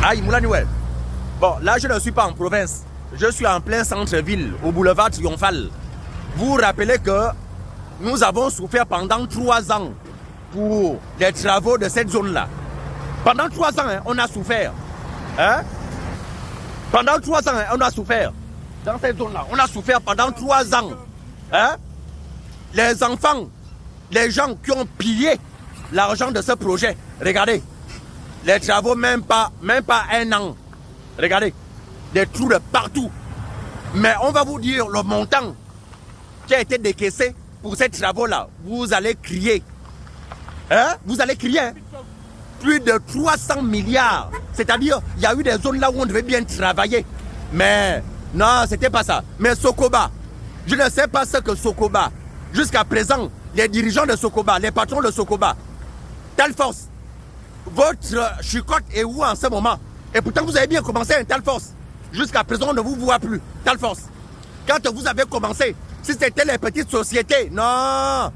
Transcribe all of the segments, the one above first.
Aïe, Moulani, ouais. Bon, là, je ne suis pas en province. Je suis en plein centre-ville, au boulevard Triomphal. Vous vous rappelez que nous avons souffert pendant 3 ans pour les travaux de cette zone-là. Pendant 3 ans, hein, on a souffert. Hein? Pendant 3 ans, hein, on a souffert. Dans cette zone-là, on a souffert pendant 3 ans. Hein? Les enfants, les gens qui ont pillé l'argent de ce projet, regardez. Les travaux, même pas 1 an. Regardez, des trous de partout. Mais on va vous dire le montant qui a été décaissé pour ces travaux-là. Vous allez crier. Hein? Vous allez crier. Hein? Plus de 300 milliards. C'est-à-dire, il y a eu des zones là où on devait bien travailler. Mais non, c'était pas ça. Mais Sokoba, je ne sais pas ce que Sokoba. Jusqu'à présent, les dirigeants de Sokoba, les patrons de Sokoba, telle force. Votre chicotte est où en ce moment? Et pourtant vous avez bien commencé un telle force. Jusqu'à présent on ne vous voit plus. Telle force. Quand vous avez commencé, si c'était les petites sociétés, non.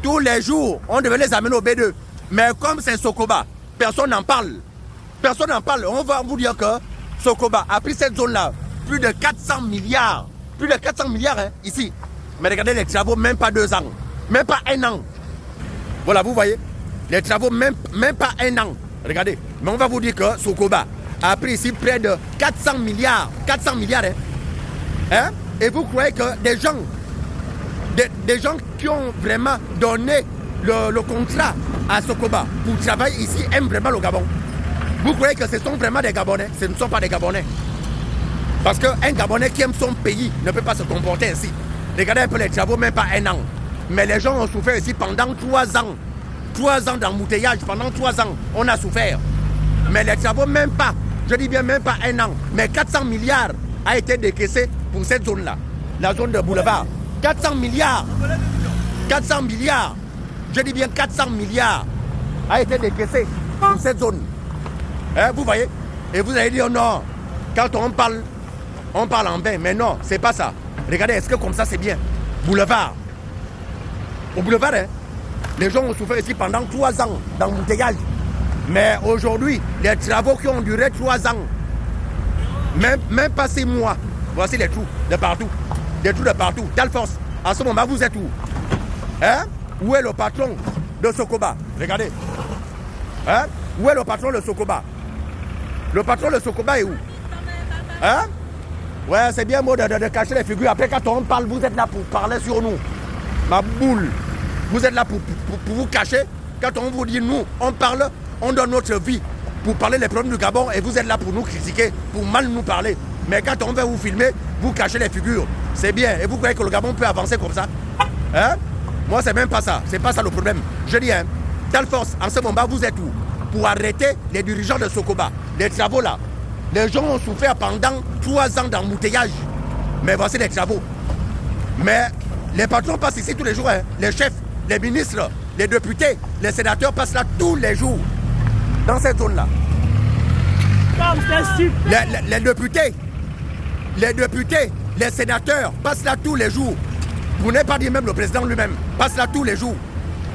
Tous les jours, on devait les amener au B2. Mais comme c'est Sokoba, personne n'en parle. Personne n'en parle. On va vous dire que Sokoba a pris cette zone-là. Plus de 400 milliards. Plus de 400 milliards hein, ici. Mais regardez les travaux, même pas 2 ans. Même pas 1 an. Voilà, vous voyez. Les travaux, même pas 1 an. Regardez. Mais on va vous dire que Sokoba a pris ici près de 400 milliards. 400 milliards, hein. Hein? Et vous croyez que des gens qui ont vraiment donné le contrat à Sokoba pour travailler ici aiment vraiment le Gabon? Vous croyez que ce sont vraiment des Gabonais? Ce ne sont pas des Gabonais. Parce qu'un Gabonais qui aime son pays ne peut pas se comporter ainsi. Regardez un peu les travaux, même pas 1 an. Mais les gens ont souffert ici pendant 3 ans. 3 ans d'embouteillage, pendant 3 ans, on a souffert. Mais les travaux, même pas, je dis bien même pas 1 an, mais 400 milliards a été décaissé pour cette zone-là. La zone de boulevard. 400 milliards. 400 milliards. Je dis bien 400 milliards a été décaissé pour cette zone. Hein, vous voyez? Et vous allez dire non. Quand on parle en vain. Mais non, c'est pas ça. Regardez, est-ce que comme ça c'est bien? Boulevard. Au boulevard, hein? Les gens ont souffert ici pendant 3 ans d'embouteillage. Mais aujourd'hui, les travaux qui ont duré 3 ans, même pas 6 mois, voici les trous de partout. Des trous de partout. Dalforce, en ce moment, vous êtes où? Hein? Où est le patron de Sokoba? Regardez. Hein? Où est le patron de Sokoba? Le patron de Sokoba est où? Hein? Ouais, c'est bien beau de cacher les figures. Après, quand on parle, vous êtes là pour parler sur nous. Ma boule. Vous êtes là pour vous cacher. Quand on vous dit nous, on parle, on donne notre vie pour parler les problèmes du Gabon et vous êtes là pour nous critiquer, pour mal nous parler. Mais quand on va vous filmer, vous cachez les figures. C'est bien. Et vous croyez que le Gabon peut avancer comme ça? Hein? Moi, c'est même pas ça. C'est pas ça le problème. Je dis, hein, telle force, en ce moment, vous êtes où? Pour arrêter les dirigeants de Sokoba. Les travaux là. Les gens ont souffert pendant 3 ans d'embouteillage. Mais voici les travaux. Mais les patrons passent ici tous les jours. Hein. Les chefs, les ministres, les députés, les sénateurs passent là tous les jours. Dans cette zone-là. Les députés, les sénateurs passent là tous les jours. Vous n'avez pas dit même le président lui-même. Passe là tous les jours.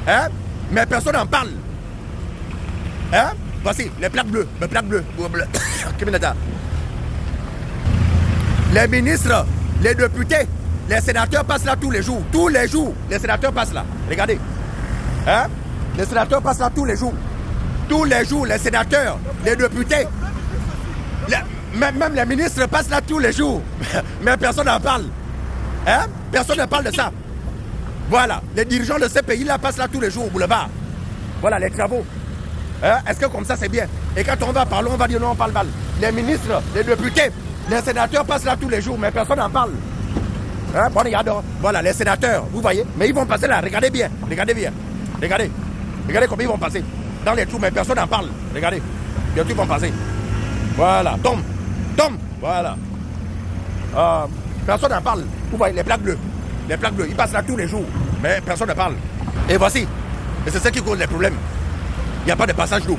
Hein? Mais personne n'en parle. Hein? Voici les plaques bleues. Les plaques bleues. Les ministres, les députés, les sénateurs passent là tous les jours. Tous les jours, les sénateurs passent là. Regardez. Hein? Les sénateurs passent là tous les jours. Tous les jours, les sénateurs, les députés, même les ministres passent là tous les jours. Mais personne n'en parle. Hein? Personne ne parle de ça. Voilà, les dirigeants de ces pays-là passent là tous les jours au boulevard. Voilà les travaux. Hein? Est-ce que comme ça c'est bien? Et quand on va parler, on va dire non, on parle mal. Les ministres, les députés, les sénateurs passent là tous les jours, mais personne n'en parle. Hein? Bon, regardez, voilà, les sénateurs, vous voyez, mais ils vont passer là, regardez bien, regardez bien. Regardez comment ils vont passer. Dans les trous, mais personne n'en parle. Regardez, bientôt ils vont passer. Voilà, tombe, voilà. Personne n'en parle. Vous voyez, les plaques bleues, ils passent là tous les jours, mais personne ne parle. Et voici, et c'est ça qui cause les problèmes. Il n'y a pas de passage d'eau.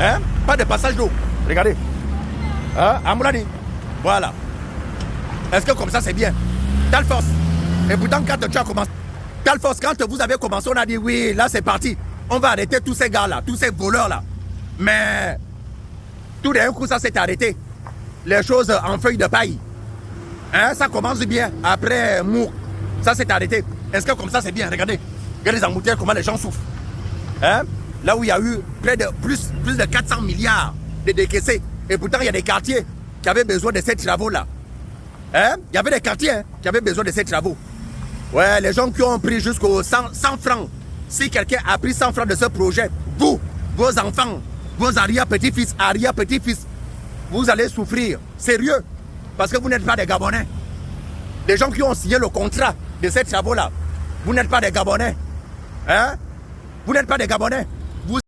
Hein? Pas de passage d'eau. Regardez. Hein? Amoulani. Voilà. Est-ce que comme ça c'est bien? Telle force. Et pourtant quand tu as commencé, telle force, quand vous avez commencé, on a dit oui, là c'est parti. On va arrêter tous ces gars-là, tous ces voleurs-là. Mais Tout d'un coup, ça s'est arrêté. Les choses en feuille de paille. Hein, ça commence bien. Après, mou, ça s'est arrêté. Est-ce que comme ça, c'est bien? Regardez. Regardez les embouteillages, comment les gens souffrent. Hein? Là où il y a eu plus de 400 milliards de décaissés. Et pourtant, il y a des quartiers qui avaient besoin de ces travaux-là. Hein? Il y avait des quartiers qui avaient besoin de ces travaux. Ouais, les gens qui ont pris jusqu'aux 100 francs. Si quelqu'un a pris 100 francs de ce projet, vous, vos enfants, vos arrière-petits-fils, arrière-petits-fils, vous allez souffrir. Sérieux. Parce que vous n'êtes pas des Gabonais. Les gens qui ont signé le contrat de ces travaux-là, vous n'êtes pas des Gabonais. Hein? Vous n'êtes pas des Gabonais.